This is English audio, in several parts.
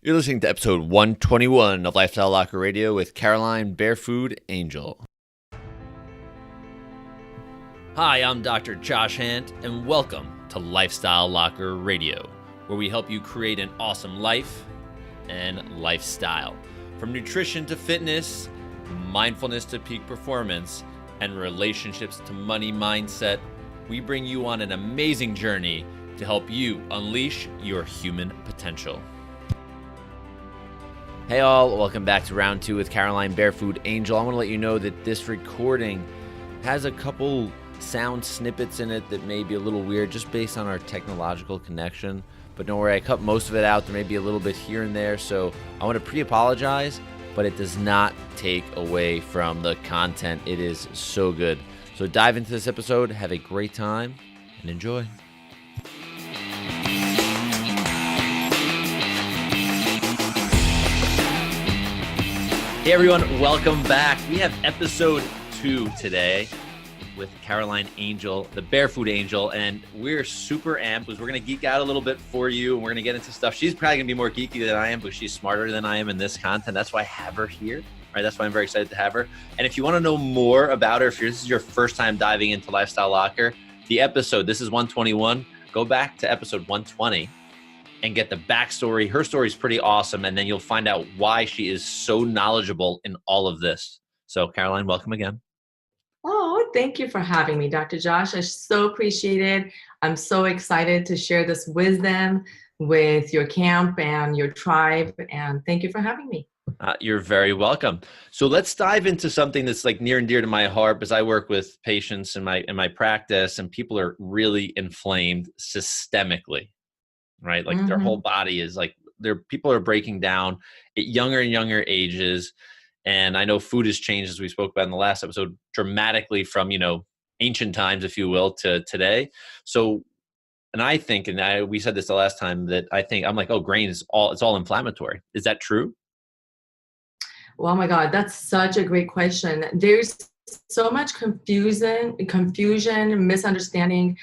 You're listening to episode 121 of Lifestyle Locker Radio with Caroline Barefood Angel. Hi, I'm Dr. Josh Hant, and welcome to Lifestyle Locker Radio, where we help you create an awesome life and lifestyle. From nutrition to fitness, mindfulness to peak performance, and relationships to money mindset, we bring you on an amazing journey to help you unleash your human potential. Hey all, welcome back to round two with Caroline Barefood Angel. I want to let you know that this recording has a couple sound snippets in it that may be a little weird just based on our technological connection. But don't worry, I cut most of it out. There may be a little bit here and there, so I want to pre-apologize, but it does not take away from the content. It is so good. So dive into this episode, have a great time, and enjoy. Hey everyone, welcome back. We have episode 2 today with Caroline Angel, the Barefood Angel, and we're super amped because we're going to geek out a little bit for you, and we're going to get into stuff. She's probably going to be more geeky than I am, but she's smarter than I am in this content. That's why I have her here, right? That's why I'm very excited to have her. And if you want to know more about her, if this is your first time diving into Lifestyle Locker, the episode, this is 121, go back to episode 120. And get the backstory. Her story is pretty awesome, and then you'll find out why she is so knowledgeable in all of this. So, Caroline, welcome again. Oh, thank you for having me, Dr. Josh. I so appreciate it. I'm so excited to share this wisdom with your camp and your tribe, and thank you for having me. You're very welcome. So let's dive into something that's like near and dear to my heart, because I work with patients in my practice, and people are really inflamed systemically. Right? Like their whole body is like, people are breaking down at younger and younger ages. And I know food has changed, as we spoke about in the last episode, dramatically from, ancient times, if you will, to today. So, and I think, we said this the last time, that I'm like, oh, grain is it's all inflammatory. Is that true? Oh my God, that's such a great question. There's so much confusion, misunderstanding,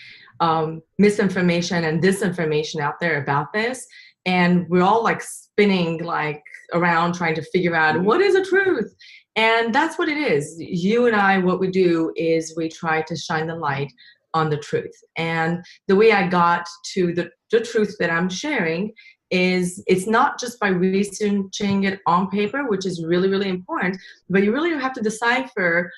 misinformation and disinformation out there about this, and we're all like spinning like around trying to figure out what is the truth. And that's what it is. You and I, what we do is we try to shine the light on the truth. And the way I got to the truth that I'm sharing is it's not just by researching it on paper, which is really, really important, but you really have to decipher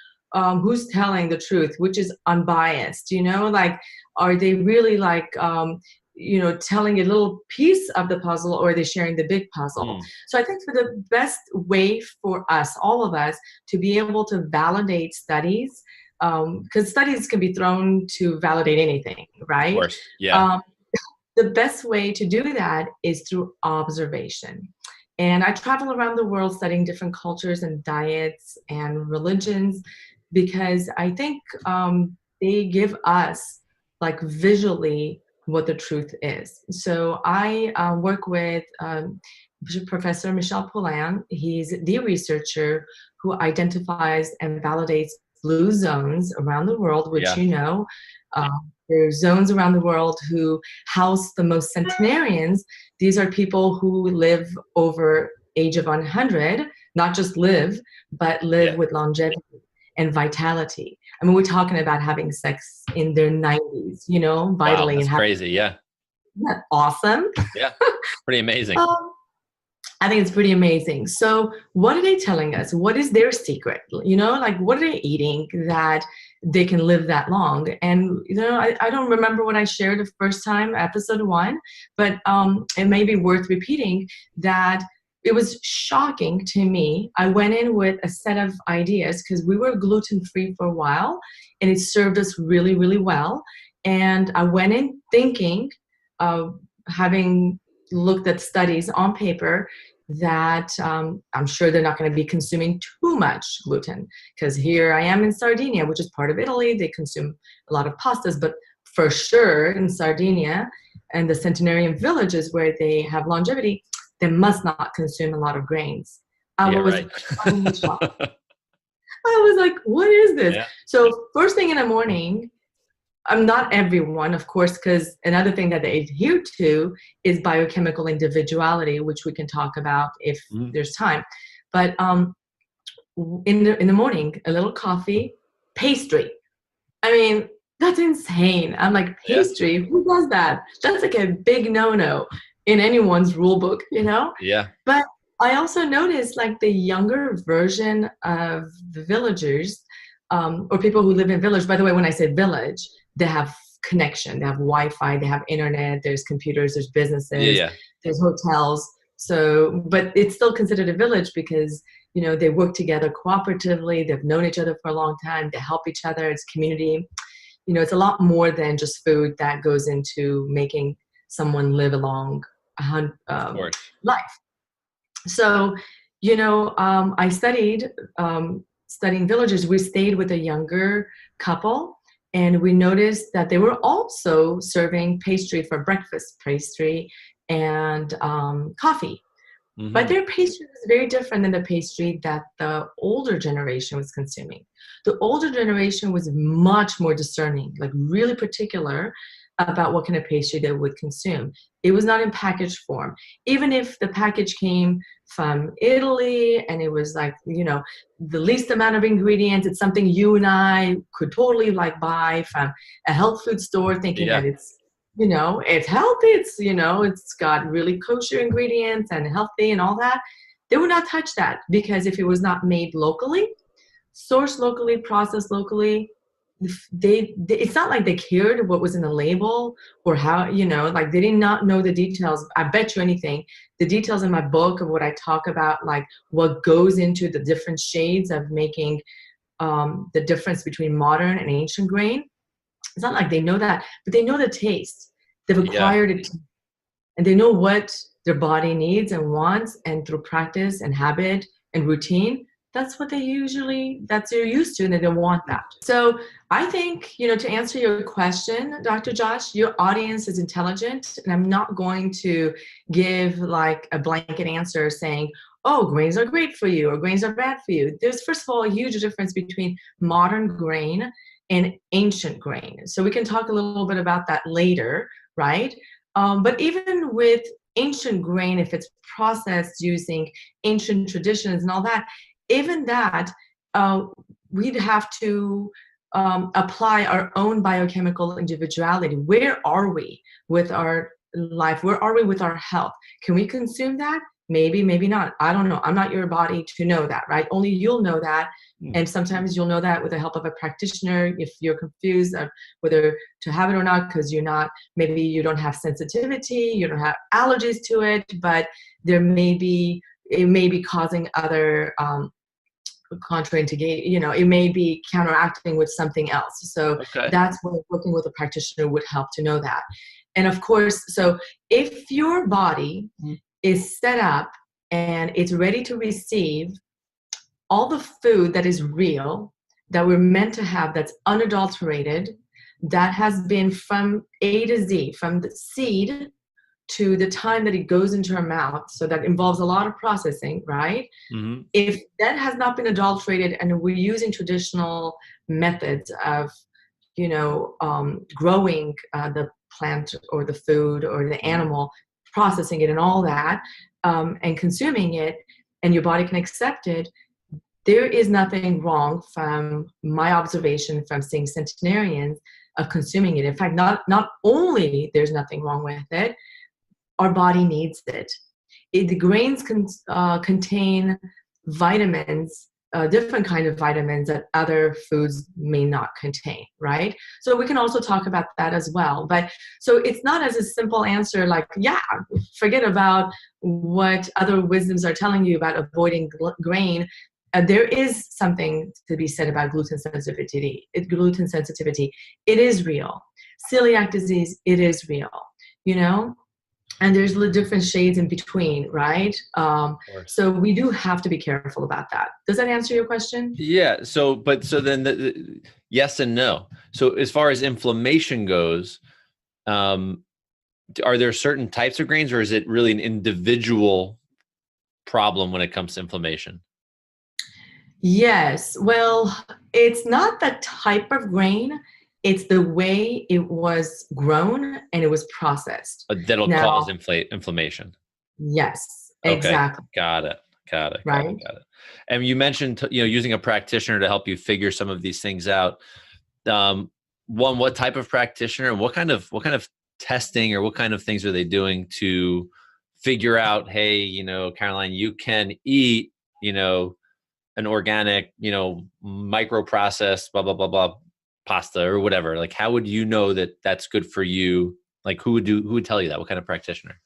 who's telling the truth, which is unbiased, like, are they really like, telling a little piece of the puzzle, or are they sharing the big puzzle? So I think for the best way for us, all of us, to be able to validate studies, because studies can be thrown to validate anything, right? Of course, yeah. The best way to do that is through observation. And I travel around the world studying different cultures and diets and religions, because I think they give us like visually what the truth is. So I work with Professor Michel Poulain. He's the researcher who identifies and validates blue zones around the world, which there are zones around the world who house the most centenarians. These are people who live over age of 100, not just live, but live with longevity and vitality. I mean, we're talking about having sex in their 90s, vitally. Wow, that's and crazy, yeah. Isn't that awesome? Yeah, pretty amazing. I think it's pretty amazing. So what are they telling us? What is their secret? Like, what are they eating that they can live that long? And, I don't remember what I shared the first time, episode 1, but it may be worth repeating that it was shocking to me. I went in with a set of ideas because we were gluten-free for a while, and it served us really, really well. And I went in thinking, having looked at studies on paper, that I'm sure they're not going to be consuming too much gluten, because here I am in Sardinia, which is part of Italy. They consume a lot of pastas, but for sure in Sardinia and the Centenarian villages where they have longevity, they must not consume a lot of grains. I was like, what is this? Yeah. So first thing in the morning, not everyone, of course, because another thing that they adhere to is biochemical individuality, which we can talk about if there's time. But in the morning, a little coffee, pastry. I mean, that's insane. I'm like, pastry? Who does that? That's like a big no-no in anyone's rule book, you know? Yeah. But I also noticed like the younger version of the villagers, or people who live in village. By the way, when I say village, they have connection, they have Wi-Fi, they have internet, there's computers, there's businesses, there's hotels. So, but it's still considered a village because, you know, they work together cooperatively, they've known each other for a long time, they help each other, it's community. You know, it's a lot more than just food that goes into making someone live a long life. So, you know, I studying villages. We stayed with a younger couple, and we noticed that they were also serving pastry for breakfast, pastry and coffee. But their pastry was very different than the pastry that the older generation was consuming. The older generation was much more discerning, like really particular about what kind of pastry they would consume. It was not in packaged form. Even if the package came from Italy and it was like, you know, the least amount of ingredients, it's something you and I could totally like buy from a health food store thinking that it's, you know, it's healthy, it's, you know, it's got really kosher ingredients and healthy and all that. They would not touch that because if it was not made locally, sourced locally, processed locally, it's not like they cared what was in the label or how, you know, like they did not know the details. I bet you anything, the details in my book of what I talk about, like what goes into the different shades of making the difference between modern and ancient grain. It's not like they know that, but they know the taste. They've acquired it, and they know what their body needs and wants, and through practice and habit and routine, that's what they're used to, and they don't want that. So I think, you know, to answer your question, Dr. Josh, your audience is intelligent, and I'm not going to give like a blanket answer saying, oh, grains are great for you or grains are bad for you. There's, first of all, a huge difference between modern grain and ancient grain. So we can talk a little bit about that later, right? But even with ancient grain, if it's processed using ancient traditions and all that, even that, we'd have to apply our own biochemical individuality. Where are we with our life? Where are we with our health? Can we consume that? Maybe, maybe not. I don't know. I'm not your body to know that, right? Only you'll know that. And sometimes you'll know that with the help of a practitioner if you're confused of whether to have it or not, because maybe you don't have sensitivity, you don't have allergies to it, but it may be causing other contraindicate, you know, it may be counteracting with something else. So that's where working with a practitioner would help to know that. And of course, so if your body is set up and it's ready to receive all the food that is real, that we're meant to have, that's unadulterated, that has been from A to Z, from the seed to the time that it goes into our mouth, so that involves a lot of processing, right? If that has not been adulterated and we're using traditional methods of, you know, growing the plant or the food or the animal, processing it and all that, and consuming it, and your body can accept it, there is nothing wrong from my observation from seeing centenarians of consuming it. In fact, not only there's nothing wrong with it, our body needs it. The grains contain vitamins, different kind of vitamins that other foods may not contain, right? So we can also talk about that as well. But so it's not as a simple answer like, yeah, forget about what other wisdoms are telling you about avoiding grain. There is something to be said about gluten sensitivity. Gluten sensitivity, it is real. Celiac disease, it is real, you know? And there's different shades in between, right? So we do have to be careful about that. Does that answer your question? Yeah. So then yes and no. So as far as inflammation goes, are there certain types of grains, or is it really an individual problem when it comes to inflammation? Yes. Well, it's not the type of grain. It's the way it was grown and it was processed. That'll Now, cause inflammation. yes, Okay. exactly. Got it. Right? Got it. And you mentioned, using a practitioner to help you figure some of these things out. Um, One, what type of practitioner and what kind of testing or what kind of things are they doing to figure out, hey, Caroline, you can eat, an organic, micro processed, blah, blah, blah, blah, pasta or whatever. Like, how would you know that that's good for you? Like, who would tell you that? What kind of practitioner?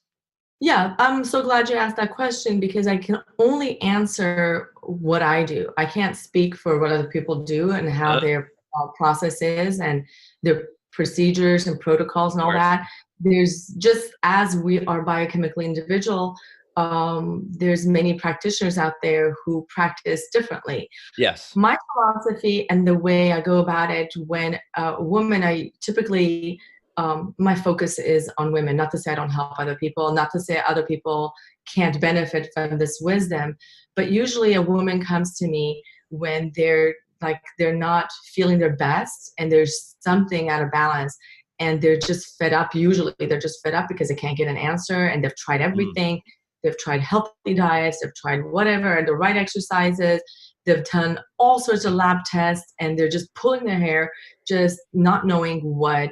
Yeah, I'm so glad you asked that question because I can only answer what I do. I can't speak for what other people do and how Of their process is and their procedures and protocols and all course. that. There's just as we are biochemically individual, there's many practitioners out there who practice differently. Yes. My philosophy and the way I go about it when a woman, I typically, my focus is on women. Not to say I don't help other people, not to say other people can't benefit from this wisdom, but usually a woman comes to me when they're not feeling their best and there's something out of balance and they're just fed up. Usually they're just fed up because they can't get an answer and they've tried Mm. everything. They've tried healthy diets, they've tried whatever, and the right exercises. They've done all sorts of lab tests and they're just pulling their hair, just not knowing what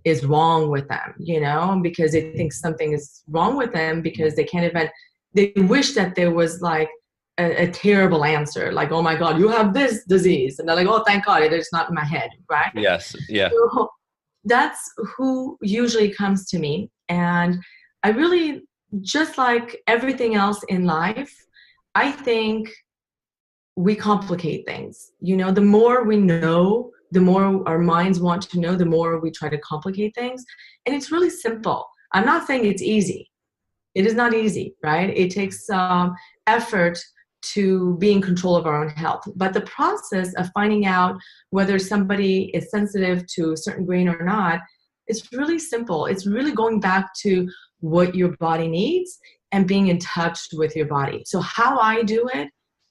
is wrong with them, because they think something is wrong with them because they can't even, they wish that there was like a terrible answer, like, oh my God, you have this disease. And they're like, oh, thank God, it's not in my head, right? Yes. Yeah. So that's who usually comes to me. And I really, just like everything else in life, I think we complicate things. The more we know, the more our minds want to know, the more we try to complicate things. And it's really simple. I'm not saying it's easy. It is not easy, right? It takes effort to be in control of our own health. But the process of finding out whether somebody is sensitive to a certain grain or not, it's really simple. It's really going back to what your body needs and being in touch with your body. So how I do it,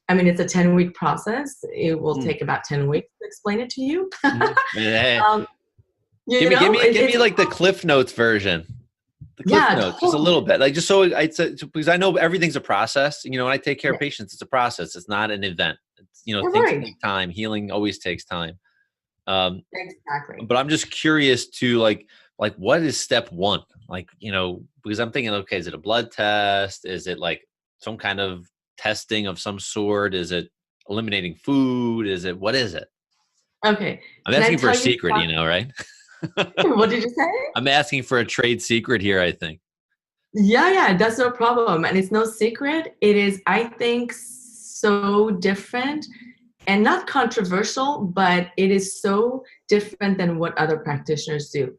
I mean, it's a 10-week process. It will Mm. take about 10 weeks to explain it to you. Mhm. Hey, um, give me it's like the Cliff Notes version. The Cliff yeah, Notes, just a little bit, like just so because I know everything's a process. When I take care of yeah, patients, it's a process. It's not an event. you're Things right. take time. Healing always takes time. Um, Exactly. but I'm just curious to like what is step one? Like, because I'm thinking, okay, is it a blood test? Is it like some kind of testing of some sort? Is it eliminating food? What is it? Okay. I'm Can I asking for a tell you secret, right? what did you say? I'm asking for a trade secret here, I think. Yeah, that's no problem. And it's no secret. It is, I think, so different and not controversial, but it is so different than what other practitioners do.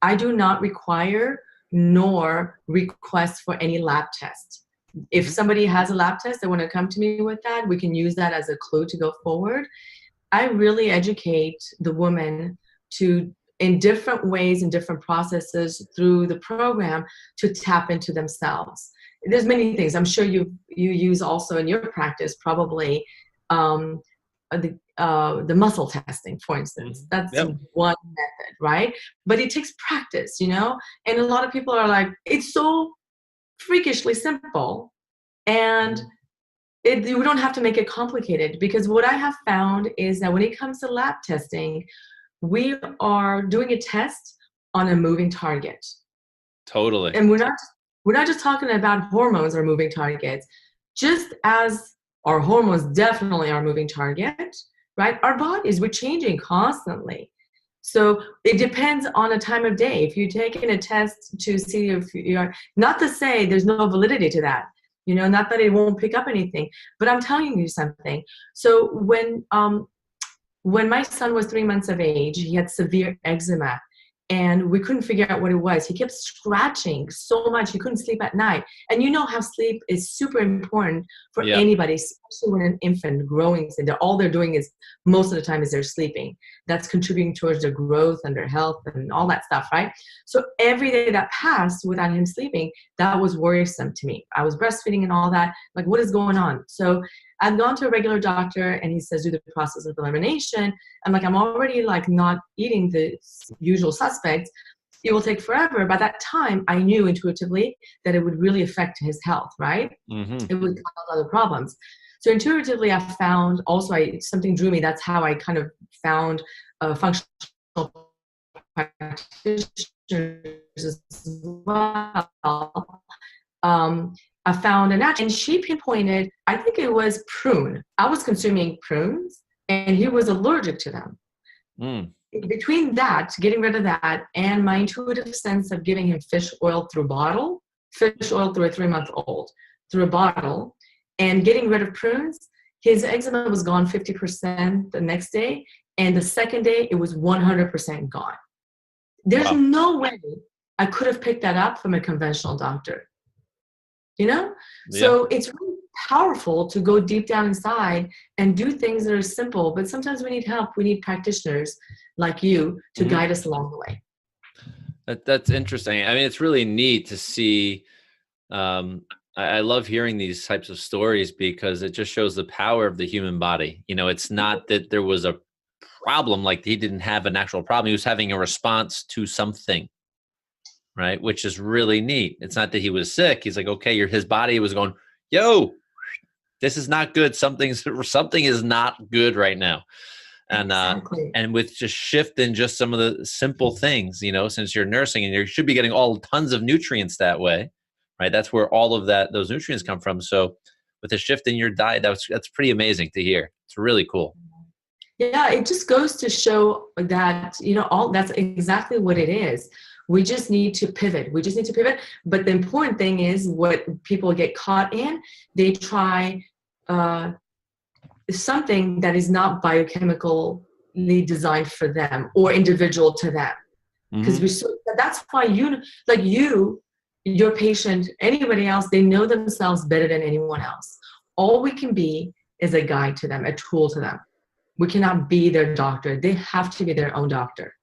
I do not require nor request for any lab test. If Mhm. somebody has a lab test, they want to come to me with that, we can use that as a clue to go forward. I really educate the woman to in different ways and different processes through the program to tap into themselves. There's many things I'm sure you use also in your practice, probably um, the muscle testing, for instance. Mhm. That's Yep. one method, right? But it takes practice, and a lot of people are like, it's so freakishly simple. And we don't have to make it complicated, because what I have found is that when it comes to lab testing, we are doing a test on a moving target. Totally. And we're not just talking about hormones or moving targets. Just as our hormones definitely are moving target, right? Our bodies, we're changing constantly. So it depends on a time of day. If you're taking a test to see if you're, not to say there's no validity to that, not that it won't pick up anything, but I'm telling you something. So when my son was 3 months of age, he had severe eczema and we couldn't figure out what it was. He kept scratching so much, he couldn't sleep at night. And you know how sleep is super important for Yeah. anybody, especially when an infant growing, so all they're doing is most of the time is they're sleeping. that's contributing towards their growth and their health and all that stuff, right? So every day that passed without him sleeping, that was worrisome to me. I was breastfeeding and all that. Like, what is going on? So I've gone to a regular doctor and he says, do the process of elimination. I'm like, I'm already like not eating the usual suspects. It will take forever. By that time, I knew intuitively that it would really affect his health, right? Mm-hmm. It would cause other problems. So intuitively, I found also something drew me. That's how I kind of found functional practitioners as well. I found a natural, and she pinpointed, I think it was prune. I was consuming prunes, and he was allergic to them. Mm. Between that, getting rid of that, and my intuitive sense of giving him fish oil through a 3-month-old, through a bottle, and getting rid of prunes, his eczema was gone 50% the next day, and the second day, it was 100% gone. There's no way I could have picked that up from a conventional doctor. You know? Yeah. So it's really powerful to go deep down inside and do things that are simple, but sometimes we need help. We need practitioners like you to guide us along the way. That's interesting. I mean, it's really neat to see. I love hearing these types of stories because it just shows the power of the human body. You know, it's not that there was a problem, like he didn't have an actual problem. He was having a response to something. Right. Which is really neat. It's not that he was sick. He's like, okay, his body was going, yo, this is not good. Something is not good right now. And, exactly. And with just shifting just some of the simple things, you know, since you're nursing and you should be getting tons of nutrients that way, right? That's where all of those nutrients come from. So with a shift in your diet, that's pretty amazing to hear. It's really cool. Yeah. It just goes to show that, you know, that's exactly what it is. We just need to pivot. But the important thing is what people get caught in. They try something that is not biochemically designed for them or individual to them. Because that's why your patient, anybody else, they know themselves better than anyone else. All we can be is a guide to them, a tool to them. We cannot be their doctor. They have to be their own doctor.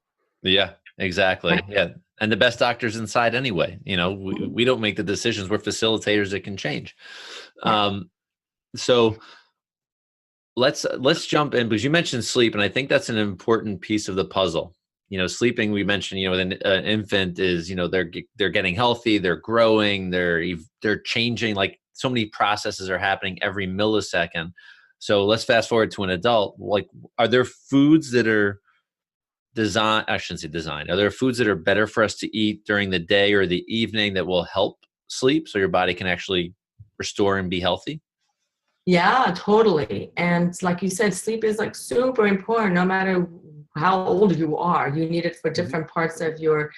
Yeah, exactly. Right. Yeah. And the best doctor's inside anyway. You know, we don't make the decisions. We're facilitators that can change. So let's jump in because you mentioned sleep, and I think that's an important piece of the puzzle. You know, sleeping, we mentioned, you know, an infant is, you know, they're getting healthy, they're growing, they're changing, like so many processes are happening every millisecond. So let's fast forward to an adult. Like, are there foods that are I shouldn't say designed. Are there foods that are better for us to eat during the day or the evening that will help sleep so your body can actually restore and be healthy? Yeah, totally. And like you said, sleep is like super important no matter how old you are. You need it for different parts of your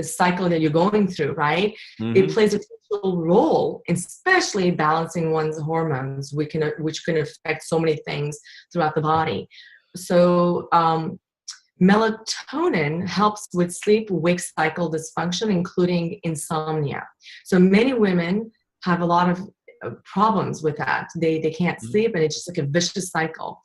cycle that you're going through, right? It plays a crucial role, especially balancing one's hormones, which can affect so many things throughout the body. So, melatonin helps with sleep-wake cycle dysfunction, including insomnia. So many women have a lot of problems with that. They can't sleep, and it's just like a vicious cycle.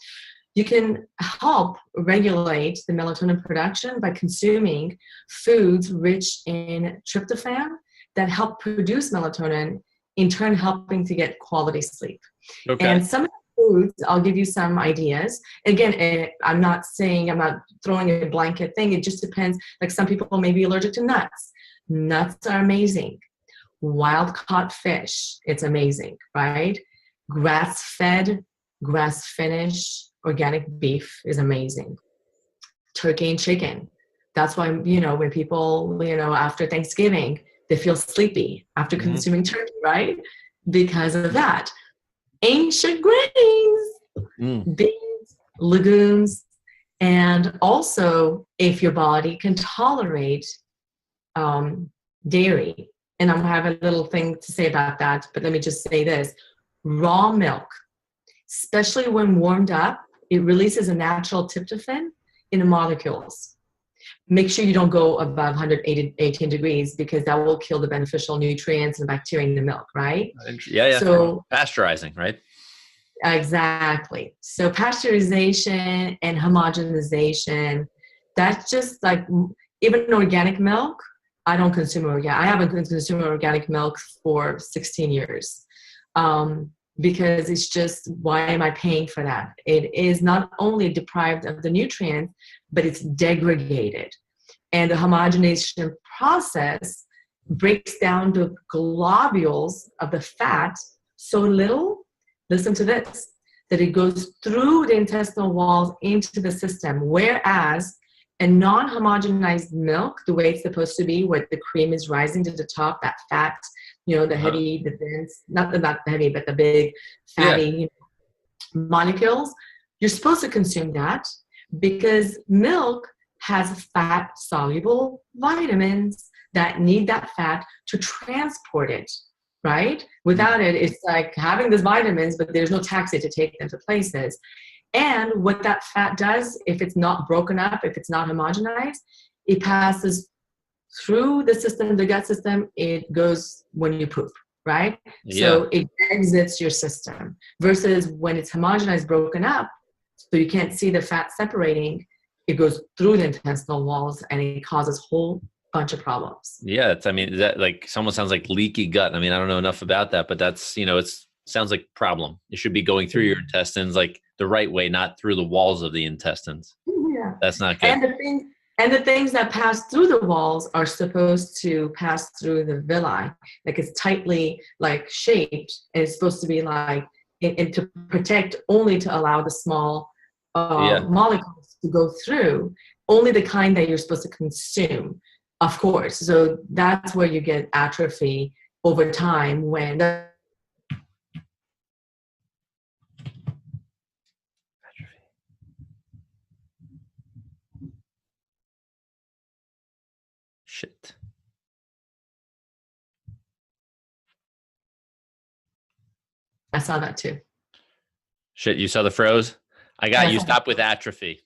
You can help regulate the melatonin production by consuming foods rich in tryptophan that help produce melatonin, in turn helping to get quality sleep. Okay. And some foods, I'll give you some ideas. Again, I'm not throwing a blanket thing. It just depends. Like some people may be allergic to nuts. Nuts are amazing. Wild caught fish, it's amazing, right? Grass-fed, grass-finished, organic beef is amazing. Turkey and chicken. That's why, you know, when people, you know, after Thanksgiving, they feel sleepy after consuming turkey, right? Because of that. Ancient grains, beans, legumes, and also if your body can tolerate dairy. And I'm going to have a little thing to say about that, but let me just say this. Raw milk, especially when warmed up, it releases a natural tryptophan in the molecules. Make sure you don't go above 118 degrees because that will kill the beneficial nutrients and bacteria in the milk, right? Yeah. So pasteurizing, right? Exactly. So pasteurization and homogenization, that's just like even organic milk. I don't consume organic. I haven't consumed organic milk for 16 years because it's just, why am I paying for that? It is not only deprived of the nutrients, but it's degraded. And the homogenization process breaks down the globules of the fat so little, listen to this, that it goes through the intestinal walls into the system. Whereas a non-homogenized milk, the way it's supposed to be, where the cream is rising to the top, that fat, the heavy, the dense, not the heavy, but the big fatty molecules, you're supposed to consume that because milk has fat-soluble vitamins that need that fat to transport it, right? Without it, it's like having these vitamins, but there's no taxi to take them to places. And what that fat does, if it's not broken up, if it's not homogenized, it passes through the system, the gut system, it goes when you poop, right? So it exits your system versus when it's homogenized, broken up, so you can't see the fat separating, it goes through the intestinal walls and it causes a whole bunch of problems. Yeah. That like someone sounds like leaky gut. I mean, I don't know enough about that, but that's, it sounds like a problem. It should be going through your intestines like the right way, not through the walls of the intestines. Yeah. That's not good. And the things that pass through the walls are supposed to pass through the villi. Like it's tightly like shaped, and it's supposed to be like, and to protect, only to allow the small molecules to go through, only the kind that you're supposed to consume, of course. So that's where you get atrophy over time when Shit. I saw that too. Shit, you saw the froze? I got you. Stop with atrophy.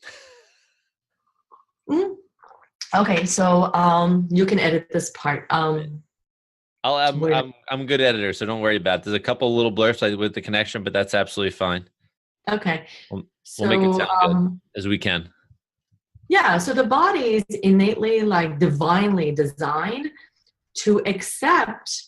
Okay, so you can edit this part. I'm a good editor, so don't worry about it. There's a couple little blurs with the connection, but that's absolutely fine. Okay. We'll make it sound good as we can. Yeah, so the body is innately, like divinely designed to accept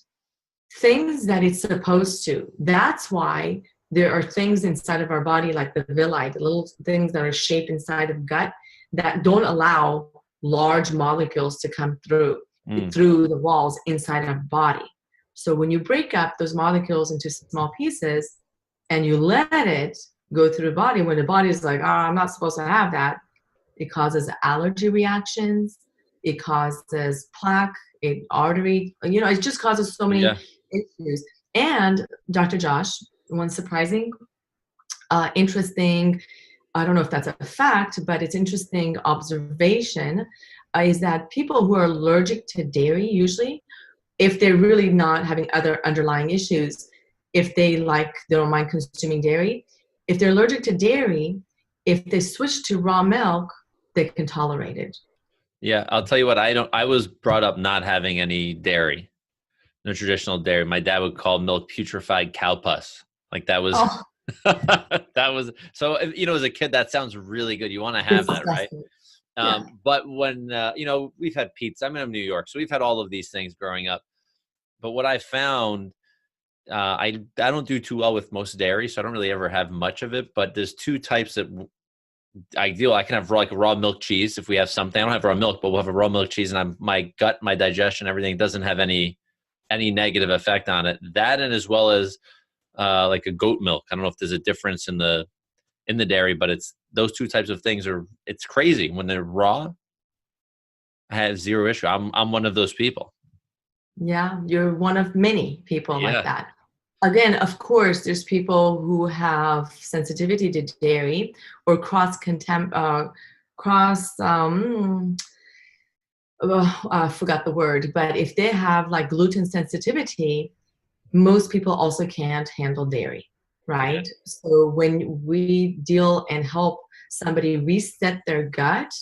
things that it's supposed to. That's why there are things inside of our body, like the villi, the little things that are shaped inside of gut, that don't allow large molecules to come through the walls inside our body. So when you break up those molecules into small pieces and you let it go through the body, when the body is like, I'm not supposed to have that, it causes allergy reactions, it causes plaque, artery, it just causes so many issues. And Dr. Josh, one surprising, interesting, I don't know if that's a fact, but it's interesting observation is that people who are allergic to dairy, usually, if they're really not having other underlying issues, if they don't mind consuming dairy, if they're allergic to dairy, if they switch to raw milk, they can tolerate it. Yeah, I'll tell you what, I was brought up not having any dairy, no traditional dairy. My dad would call milk putrefied cow pus. Like that was, that was, so, as a kid, that sounds really good. You want to have that, right? But when, we've had pizza, I'm in New York, so we've had all of these things growing up. But what I found, I don't do too well with most dairy, so I don't really ever have much of it, but there's two types that ideal. I can have like a raw milk cheese if we have something. I don't have raw milk, but we'll have a raw milk cheese, and my gut, my digestion, everything doesn't have any negative effect on it. That, and as well as like a goat milk. I don't know if there's a difference in the dairy, but it's those two types of things it's crazy when they're raw. I have zero issue. I'm one of those people. Yeah, you're one of many people like that. Again, of course, there's people who have sensitivity to dairy or I forgot the word, but if they have like gluten sensitivity, most people also can't handle dairy, right? Yeah. So when we deal and help somebody reset their gut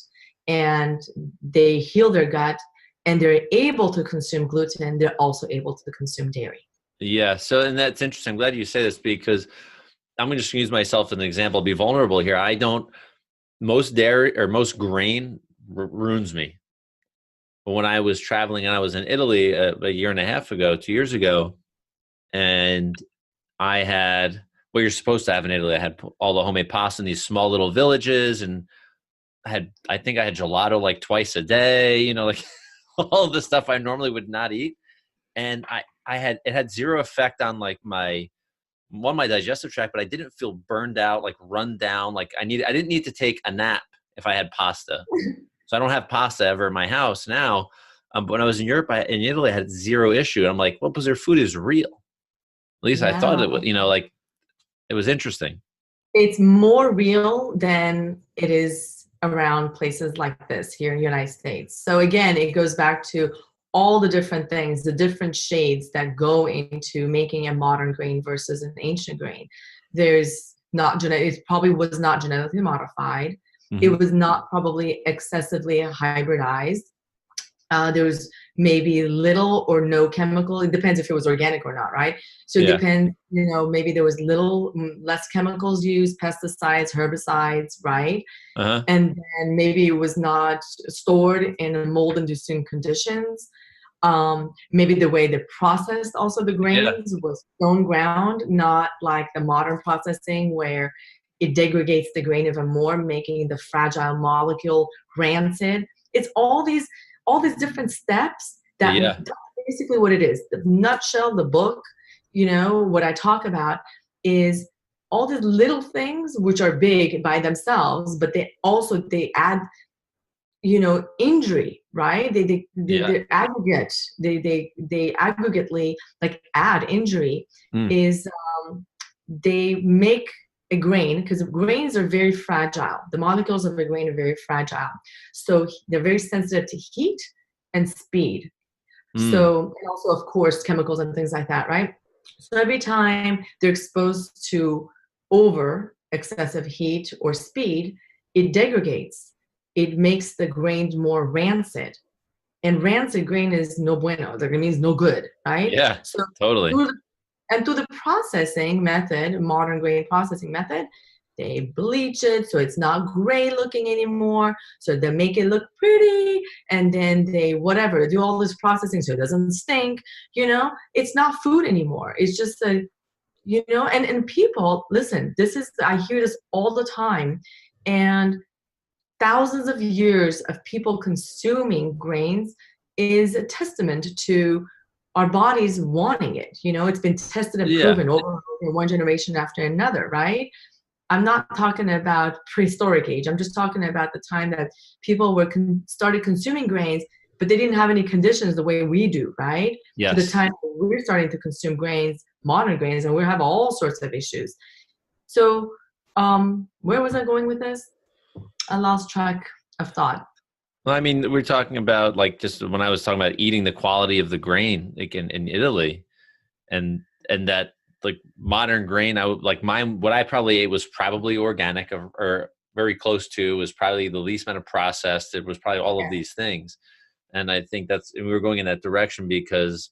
and they heal their gut and they're able to consume gluten, they're also able to consume dairy. Yeah. So, and that's interesting. I'm glad you say this because I'm going to just use myself as an example, be vulnerable here. I don't, most dairy or most grain ruins me. But when I was traveling and I was in Italy a year and a half ago, 2 years ago, and I had what you're supposed to have in Italy. I had all the homemade pasta in these small little villages, and I think I had gelato like twice a day, like all of the stuff I normally would not eat. And it had zero effect on like my digestive tract, but I didn't feel burned out, like run down. Like I didn't need to take a nap if I had pasta. So I don't have pasta ever in my house now. But when I was in Europe, in Italy, I had zero issue. And I'm like, well, because their food is real. At least I thought Yeah. it was, like it was interesting. It's more real than it is around places like this here in the United States. So again, it goes back to all the different things, the different shades that go into making a modern grain versus an ancient grain. There's not it probably was not genetically modified. It was not probably excessively hybridized. There was maybe little or no chemical. It depends if it was organic or not, right? So it depends, maybe there was less chemicals used, pesticides, herbicides, right? Uh-huh. And then maybe it was not stored in mold-inducing conditions. Maybe the way they processed also the grains was stone ground, not like the modern processing where it degrades the grain even more, making the fragile molecule rancid. It's all these different steps that's basically what it is. The nutshell, the book, what I talk about is all these little things which are big by themselves, but they add, injury, right? They aggregate, they aggregately like add injury is they make a grain, because grains are very fragile. The molecules of a grain are very fragile. So they're very sensitive to heat and speed. So, and also, of course, chemicals and things like that, right? So every time they're exposed to excessive heat or speed, it degrades. It makes the grain more rancid. And rancid grain is no bueno. That means no good, right? Yeah, so totally. Through the processing method, modern grain processing method, they bleach it so it's not gray looking anymore. So they make it look pretty, and then they do all this processing so it doesn't stink. It's not food anymore. It's just and people, listen, I hear this all the time, and thousands of years of people consuming grains is a testament to our bodies wanting it. It's been tested and proven over and over, one generation after another, right? I'm not talking about prehistoric age. I'm just talking about the time that people started consuming grains, but they didn't have any conditions the way we do, right? Yes. To the time we're starting to consume grains, modern grains, and we have all sorts of issues. So where was I going with this? I lost track of thought. Well, I mean, we're talking about like just when I was talking about eating the quality of the grain, like in Italy, and that like modern grain, I would like mine. What I probably ate was probably organic or very close to. Was probably the least amount of processed. It was probably all of these things, and I think we were going in that direction because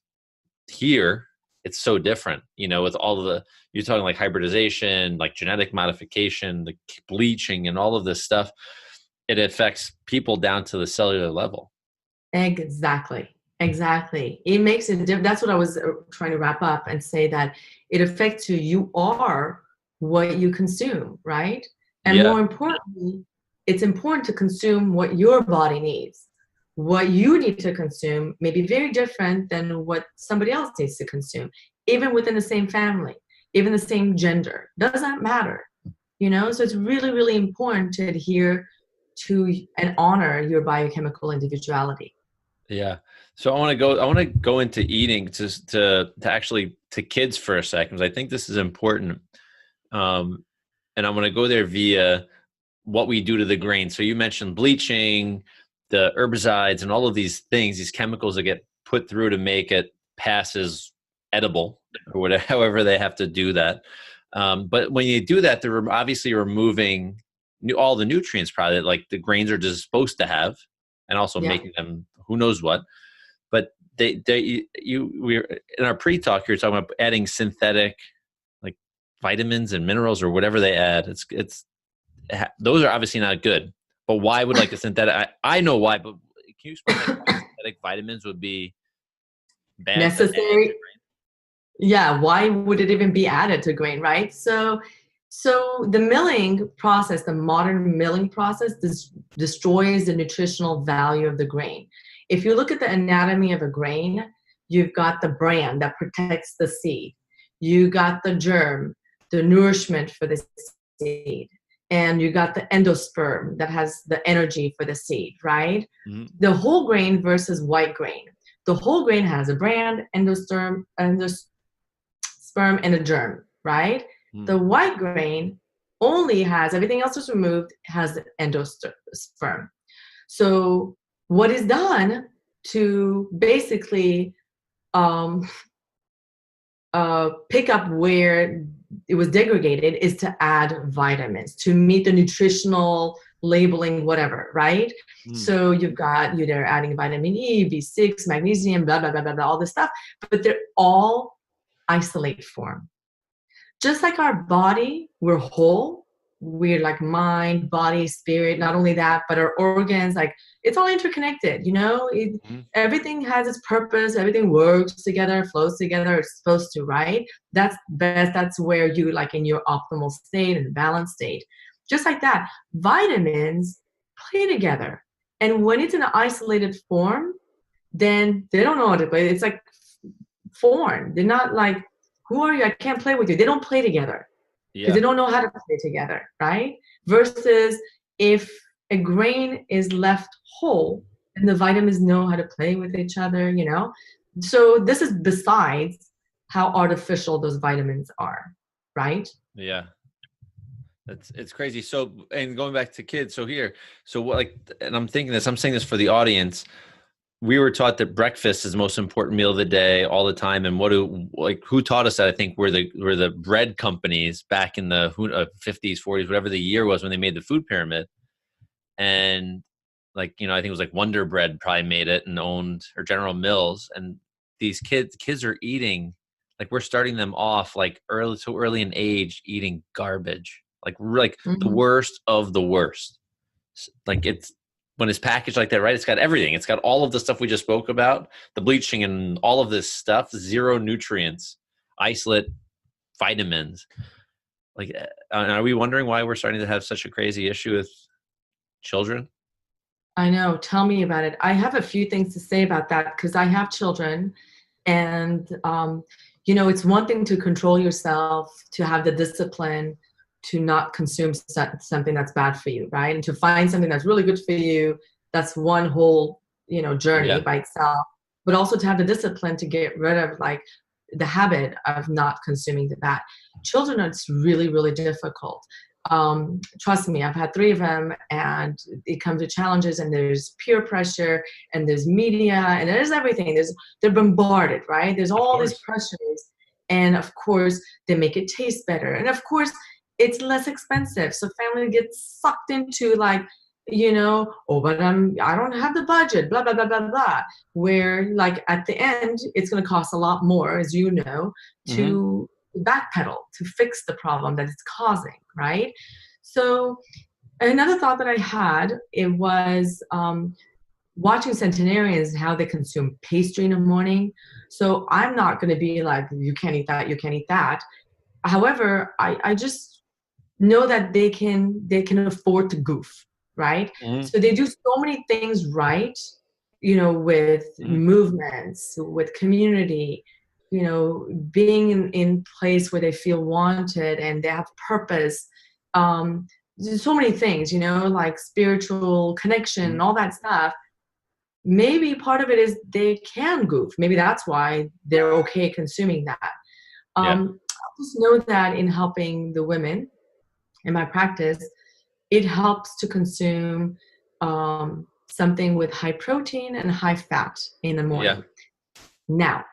here it's so different. With all of you're talking like hybridization, like genetic modification, the bleaching, and all of this stuff. It affects people down to the cellular level. Exactly. It makes it different. That's what I was trying to wrap up and say, that it affects who you are, what you consume, right? And more importantly, it's important to consume what your body needs. What you need to consume may be very different than what somebody else needs to consume, even within the same family, even the same gender. Doesn't matter, So it's really, really important to adhere to and honor your biochemical individuality. Yeah. So I want to go into eating to actually to kids for a second, because I think this is important. And I'm going to go there via what we do to the grain. So you mentioned bleaching, the herbicides, and all of these things, these chemicals that get put through to make it pass as edible or whatever, however they have to do that. But when you do that, they're obviously removing all the nutrients probably that like the grains are just supposed to have, and also making them who knows what. But we're in our pre-talk, you're talking about adding synthetic like vitamins and minerals or whatever they add. Those are obviously not good. But why would like a synthetic? I know why, but can you explain like why synthetic vitamins would be bad to add to Necessary. Yeah, why would it even be added to grain, right? So the milling process, the modern milling process, destroys the nutritional value of the grain. If you look at the anatomy of a grain, you've got the bran that protects the seed. You got the germ, the nourishment for the seed. And you got the endosperm that has the energy for the seed, right? Mm-hmm. The whole grain versus white grain. The whole grain has a bran, endosperm, sperm, and a germ, right? The white grain only has, everything else is removed, has the endosperm. So what is done to basically pick up where it was degraded is to add vitamins to meet the nutritional labeling, whatever, right? So they're adding vitamin E, B6, magnesium, blah, blah, blah, blah, blah, all this stuff, but they're all isolate form. Just like our body, we're whole. We're like mind, body, spirit. Not only that, but our organs, like it's all interconnected. Everything has its purpose. Everything works together, flows together. It's supposed to, right? That's best. That's where you like in your optimal state and balanced state. Just like that, vitamins play together. And when it's in an isolated form, then they don't know how to play. It's like foreign. They're not like, who are you? I can't play with you. They don't play together because they don't know how to play together, right? Versus if a grain is left whole and the vitamins know how to play with each other, So this is besides how artificial those vitamins are, right? Yeah. It's crazy. So, and going back to kids, and I'm saying this for the audience. We were taught that breakfast is the most important meal of the day all the time. And who taught us that? I think were the bread companies back in the 50s, 40s, whatever the year was when they made the food pyramid. And I think it was like Wonder Bread probably made it and owned, or General Mills. And these kids are eating, like we're starting them off like early in age, eating garbage, like the worst of the worst. Like when it's packaged like that, right? It's got everything. It's got all of the stuff we just spoke about, the bleaching and all of this stuff, 0 nutrients, isolate vitamins. Like, are we wondering why we're starting to have such a crazy issue with children? I know. Tell me about it. I have a few things to say about that because I have children, and it's one thing to control yourself, to have the discipline to not consume something that's bad for you, right? And to find something that's really good for you. That's one whole, journey by itself. But also to have the discipline to get rid of like the habit of not consuming the bad. Children, it's really, really difficult. Trust me, I've had 3 of them, and it comes to challenges, and there's peer pressure, and there's media, and there's everything. They're bombarded, right? There's all these pressures, and of course they make it taste better, and of course it's less expensive. So family gets sucked into like, but I don't have the budget, blah blah blah blah blah. Where like at the end, it's going to cost a lot more, as you know, to backpedal to fix the problem that it's causing, right? So another thought that I had, it was watching Centenarians and how they consume pastry in the morning. So I'm not going to be like, you can't eat that, you can't eat that. However, I just know that they can afford to goof, right? So they do so many things right, with movements, with community, being in place where they feel wanted and they have purpose. There's so many things, like spiritual connection and all that stuff. Maybe part of it is they can goof. Maybe that's why they're okay consuming that. I just know that in helping the women in my practice, it helps to consume something with high protein and high fat in the morning. Now,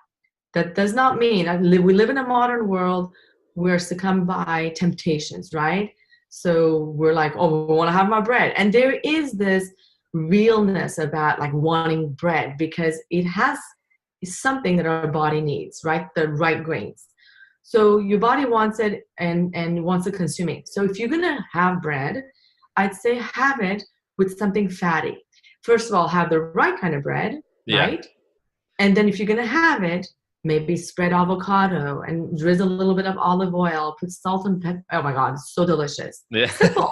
that does not mean we live in a modern world. We're succumbed by temptations, right? So we're like, oh, we want to have my bread. And there is this realness about like wanting bread because it has something that our body needs, right? The right grains. So your body wants it and wants to consume it. So if you're gonna have bread, I'd say have it with something fatty. First of all, have the right kind of bread, Yeah. right? And then if you're gonna have it, maybe spread avocado and drizzle a little bit of olive oil, put salt and pepper. Oh my God, it's so delicious. Yeah. Simple,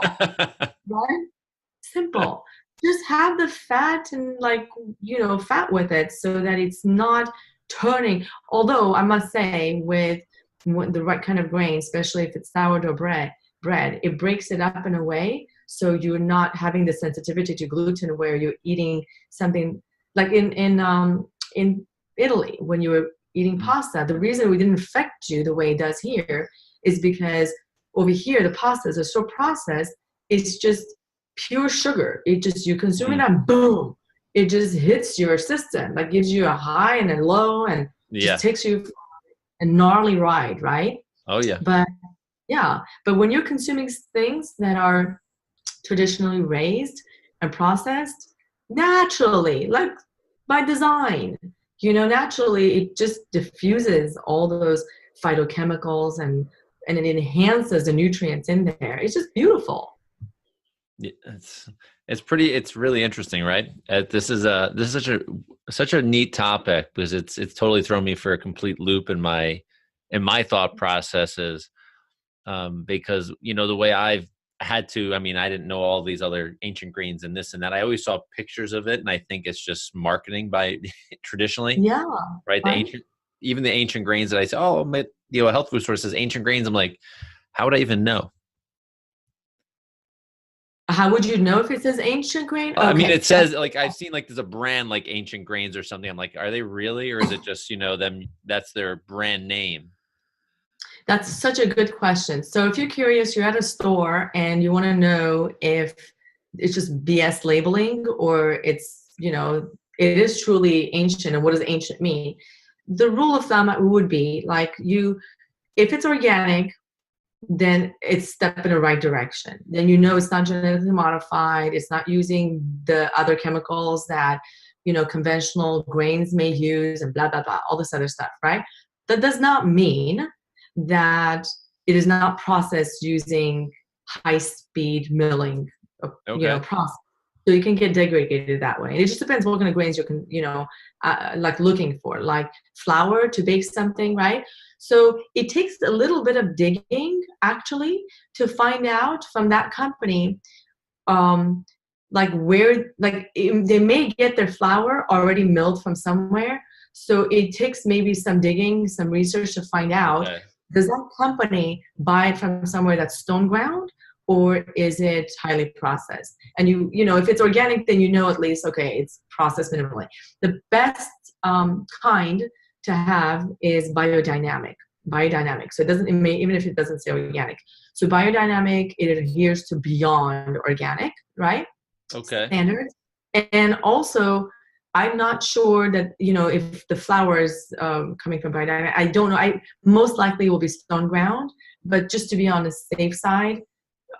right? Simple. Just have the fat and fat with it so that it's not turning. Although I must say with the right kind of grain, especially if it's sourdough bread, it breaks it up in a way so you're not having the sensitivity to gluten where you're eating something like in Italy when you were eating pasta. The reason we didn't affect you the way it does here is because over here the pastas are so processed. It's just pure sugar. It just you consume it and boom, it just hits your system. Like gives you a high and a low and Yeah. just takes you a gnarly ride, right? Oh yeah. But when you're consuming things that are traditionally raised and processed, naturally, like by design, naturally it just diffuses all those phytochemicals and it enhances the nutrients in there. It's just beautiful. Yeah, it's really interesting, right? This is such a neat topic because it's totally thrown me for a complete loop in my thought processes. Because the way I've had to, I mean, I didn't know all these other ancient grains and this and that. I always saw pictures of it, and I think it's just marketing by traditionally, Yeah. right? Even the ancient grains that I say, oh, a health food store says ancient grains. I'm like, how would I even know? How would you know if it says ancient grain? I mean, Okay. it says like I've seen like there's a brand like Ancient Grains or something. I'm like, are they really, or is it just them? That's their brand name. That's such a good question. So if you're curious, you're at a store and you want to know if it's just BS labeling or it is truly ancient. And what does ancient mean? The rule of thumb would be like if it's organic, then it's step in the right direction. Then it's not genetically modified. It's not using the other chemicals that, conventional grains may use and blah, blah, blah, all this other stuff, right? That does not mean that it is not processed using high-speed milling, process. So you can get degraded that way. And it just depends what kind of grains like looking for, like flour to bake something, right? So it takes a little bit of digging actually to find out from that company, like where, they may get their flour already milled from somewhere. So it takes maybe some digging, some research to find out, does that company buy it from somewhere that's stone ground? Or is it highly processed? And if it's organic, then at least, okay, it's processed minimally. The best kind to have is biodynamic. So even if it doesn't say organic. So biodynamic, it adheres to beyond organic, right? Okay. Standards. And also, I'm not sure that, if the flour is coming from biodynamic. I don't know. I most likely will be stone ground, but just to be on the safe side,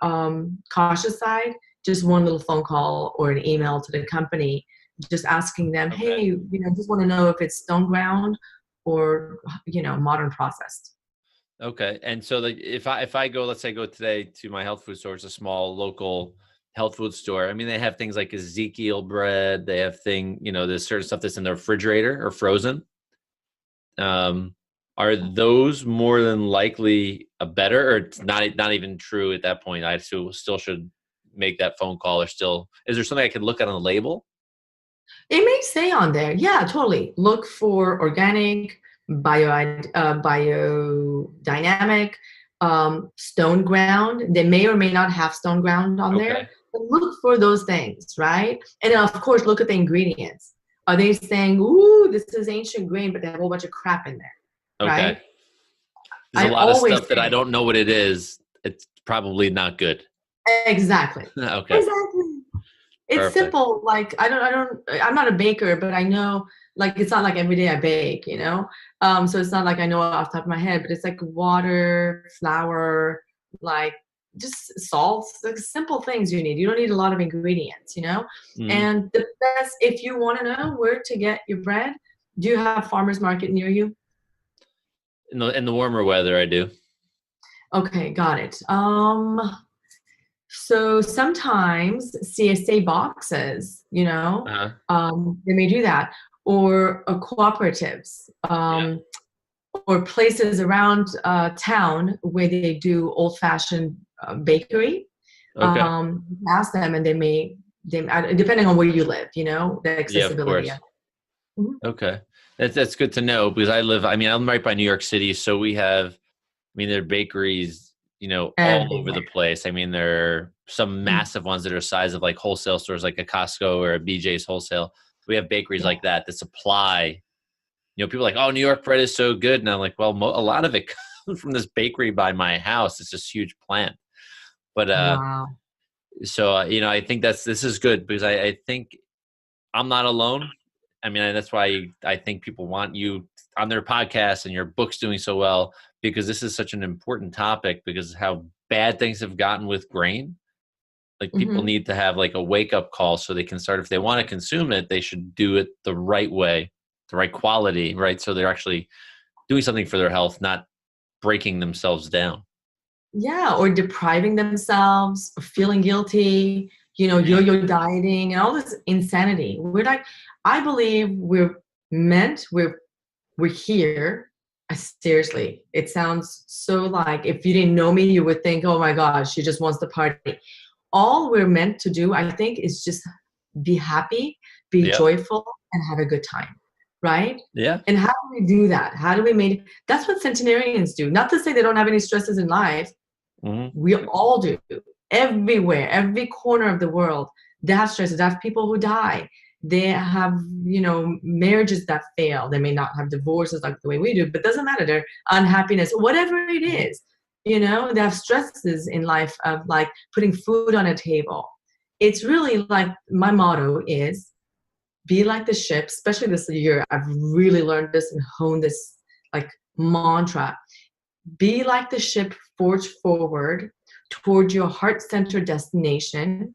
cautious side, just one little phone call or an email to the company, just asking them, hey, just want to know if it's stone ground or, modern processed. Okay. And so if I go, let's say I go today to my health food store, it's a small local health food store. I mean, they have things like Ezekiel bread. They have there's certain stuff that's in the refrigerator or frozen. Are those more than likely a better, or it's not even true at that point? I still should make that phone call, or is there something I can look at on the label? It may say on there, yeah, totally. Look for organic, biodynamic, stone ground. They may or may not have stone ground on there. But look for those things, right? And of course, look at the ingredients. Are they saying, ooh, this is ancient grain, but they have a whole bunch of crap in there, right? There's a lot of stuff that I don't know what it is. It's probably not good. Exactly. Okay. Exactly. It's perfect. Simple. Like I'm not a baker, but I know, like, it's not like every day I bake, so it's not like I know off the top of my head, but it's like water, flour, like just salt, like simple things you need. You don't need a lot of ingredients, And the best, if you want to know where to get your bread, do you have a farmer's market near you? In the warmer weather, I do. Okay, got it. So sometimes CSA boxes, Uh-huh. they may do that, or cooperatives, Yeah. or places around town where they do old-fashioned bakery. Okay. Ask them, and depending on where you live, the Yeah, of accessibility. course. Mhm. Okay. That's good to know because I'm right by New York City, so we have, there are bakeries, all over the Everywhere. place. There are some Mm. massive ones that are size of like wholesale stores, like a Costco or a BJ's wholesale. We have bakeries Yeah. like that supply. People are like, oh, New York bread is so good, and I'm like, well, a lot of it comes from this bakery by my house. It's this huge plant, but Wow. so I think this is good because I think I'm not alone. That's why I think people want you on their podcast and your book's doing so well because this is such an important topic because how bad things have gotten with grain. Like people Hmm. need to have like a wake up call so they can start, if they want to consume it, they should do it the right way, the right quality, right? So they're actually doing something for their health, not breaking themselves down. Yeah, or depriving themselves, or feeling guilty, Yeah. yo-yo dieting and all this insanity. I believe we're here. Seriously, it sounds so like if you didn't know me, you would think, oh my gosh, she just wants to party. All we're meant to do, I think, is just be happy, be Yep. joyful, and have a good time, right? Yeah. And how do we do that? How do we make that's what centenarians do. Not to say they don't have any stresses in life. Hmm. We all do. Everywhere, every corner of the world, they have stresses. They have people who die. They have, marriages that fail. They may not have divorces like the way we do, but doesn't matter. Their unhappiness, whatever it is, they have stresses in life of like putting food on a table. It's really like my motto is be like the ship, especially this year. I've really learned this and honed this like mantra. Be like the ship, forge forward toward your heart-centered destination.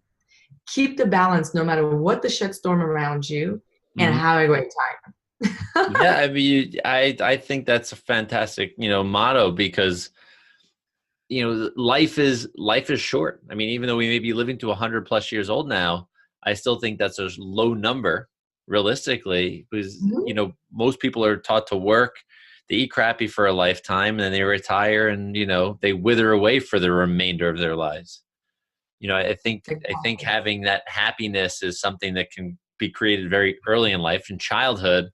Keep the balance no matter what the shitstorm around you, and Hmm. have a great time. Yeah. I think that's a fantastic, motto because life is short. Even though we may be living to 100 plus years old now, I still think that's a low number realistically because Mhm. most people are taught to work, they eat crappy for a lifetime, and then they retire and they wither away for the remainder of their lives. I think Exactly. having that happiness is something that can be created very early in life, in childhood,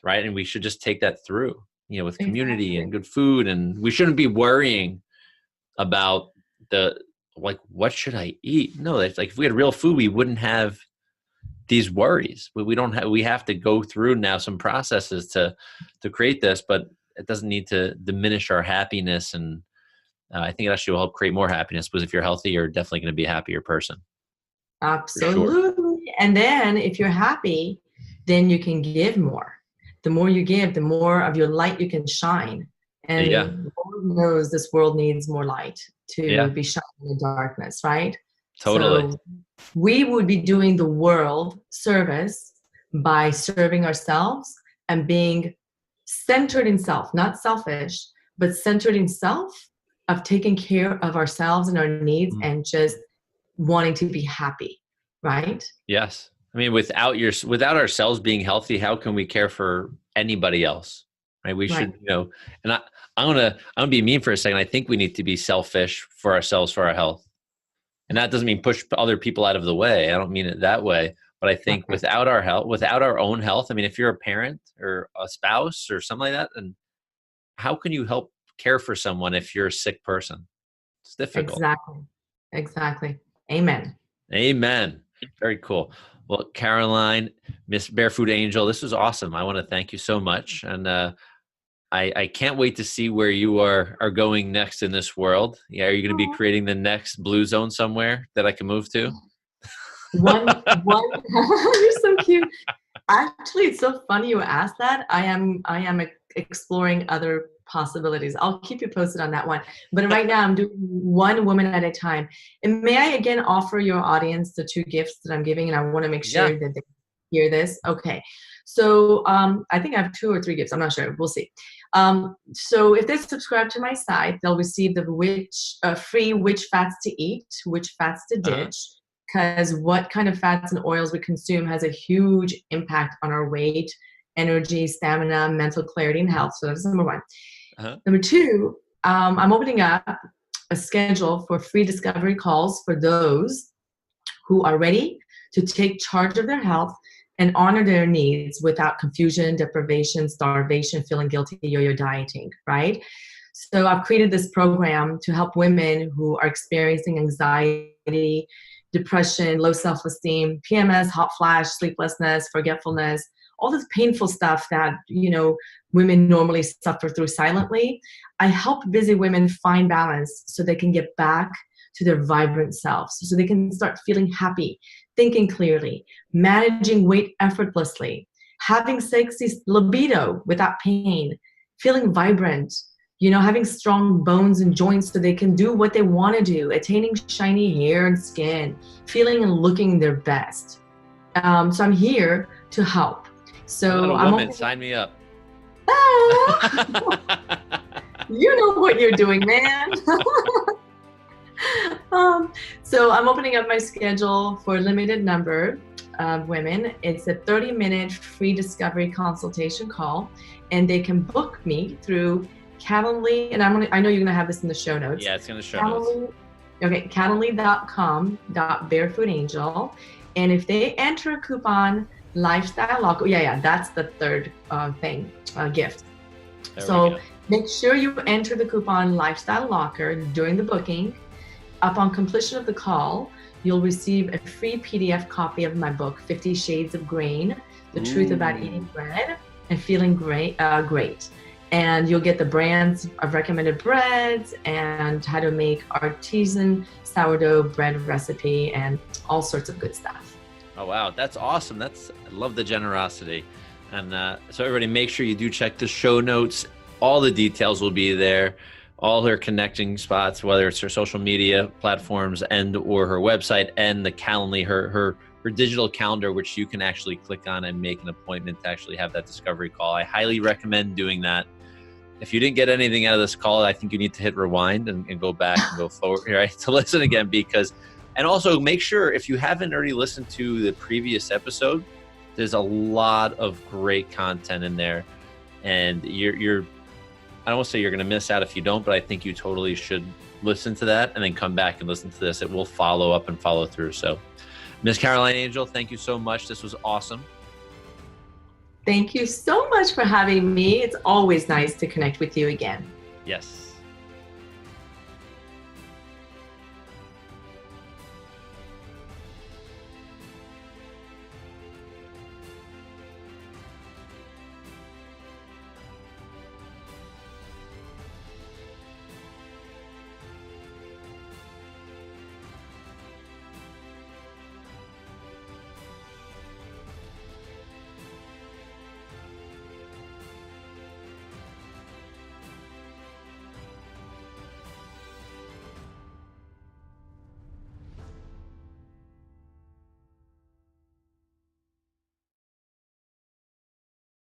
right? And we should just take that through, with community Exactly. and good food, and we shouldn't be worrying about the like what should I eat. No, it's like if we had real food we wouldn't have these worries. We don't have, we have to go through now some processes to create this, but it doesn't need to diminish our happiness. And I think it actually will help create more happiness because if you're healthy you're definitely going to be a happier person for sure. Absolutely. And then if you're happy, then you can give more. The more you give, the more of your light you can shine. Yeah. And Lord knows this world needs more light to Yeah, be shining in the darkness, right? totally. So we would be doing the world service by serving ourselves and being centered in self, not selfish, but centered in self, of taking care of ourselves and our needs Mm. and just wanting to be happy, right? Yes. Without ourselves being healthy, how can we care for anybody else? Right? We Right. should, and I'm gonna be mean for a second. I think we need to be selfish for ourselves, for our health. And that doesn't mean push other people out of the way. I don't mean it that way. But I think Right. without our health, without our own health, if you're a parent or a spouse or something like that, then how can you help care for someone if you're a sick person? It's difficult. Exactly. Exactly. Amen. Amen. Very cool. Well, Caroline, Miss Barefoot Angel, this was awesome. I want to thank you so much. And I can't wait to see where you are going next in this world. Yeah, are you going to be Oh. creating the next blue zone somewhere that I can move to? One, you're so cute. Actually, it's so funny you asked that. I am exploring other possibilities. I'll keep you posted on that one. But right now, I'm doing one woman at a time. And may I again offer your audience the two gifts that I'm giving? And I want to make Yeah. sure that they hear this. Okay. So I think I have 2 or 3 gifts. I'm not sure. We'll see. So if they subscribe to my site, they'll receive the free which fats to eat, which fats to ditch, because what kind of fats and oils we consume has a huge impact on our weight, energy, stamina, mental clarity, and health. So that's number 1. Number 2, I'm opening up a schedule for free discovery calls for those who are ready to take charge of their health and honor their needs without confusion, deprivation, starvation, feeling guilty, yo-yo dieting, right? So I've created this program to help women who are experiencing anxiety, depression, low self-esteem, PMS, hot flash, sleeplessness, forgetfulness, all this painful stuff that, women normally suffer through silently. I help busy women find balance so they can get back to their vibrant selves, so they can start feeling happy, thinking clearly, managing weight effortlessly, having sexy libido without pain, feeling vibrant, having strong bones and joints so they can do what they want to do, attaining shiny hair and skin, feeling and looking their best. So I'm here to help. So I'm a woman. Sign me up. You know what you're doing, man. So I'm opening up my schedule for a limited number of women. It's a 30-minute free discovery consultation call, and they can book me through Calendly, and I know you're gonna have this in the show notes. Yeah, it's in the show notes. Okay, calendly.com/barefootangel, and if they enter a coupon lifestyle locker, that's the third gift. So make sure you enter the coupon lifestyle locker during the booking. Upon completion of the call, you'll receive a free PDF copy of my book, 50 Shades of Grain, The Truth About Eating Bread and Feeling Great. And you'll get the brands of recommended breads and how to make artisan sourdough bread recipe and all sorts of good stuff. Oh, wow. That's awesome. I love the generosity. And so everybody, make sure you do check the show notes. All the details will be there. All her connecting spots, whether it's her social media platforms or her website and the Calendly, her digital calendar, which you can actually click on and make an appointment to actually have that discovery call. I highly recommend doing that. If you didn't get anything out of this call, I think you need to hit rewind and go back and go forward, right, to listen again, and also make sure, if you haven't already listened to the previous episode, there's a lot of great content in there, and I don't want to say you're going to miss out if you don't, but I think you totally should listen to that and then come back and listen to this. It will follow up and follow through. So, Ms. Caroline Angel, thank you so much. This was awesome. Thank you so much for having me. It's always nice to connect with you again. Yes.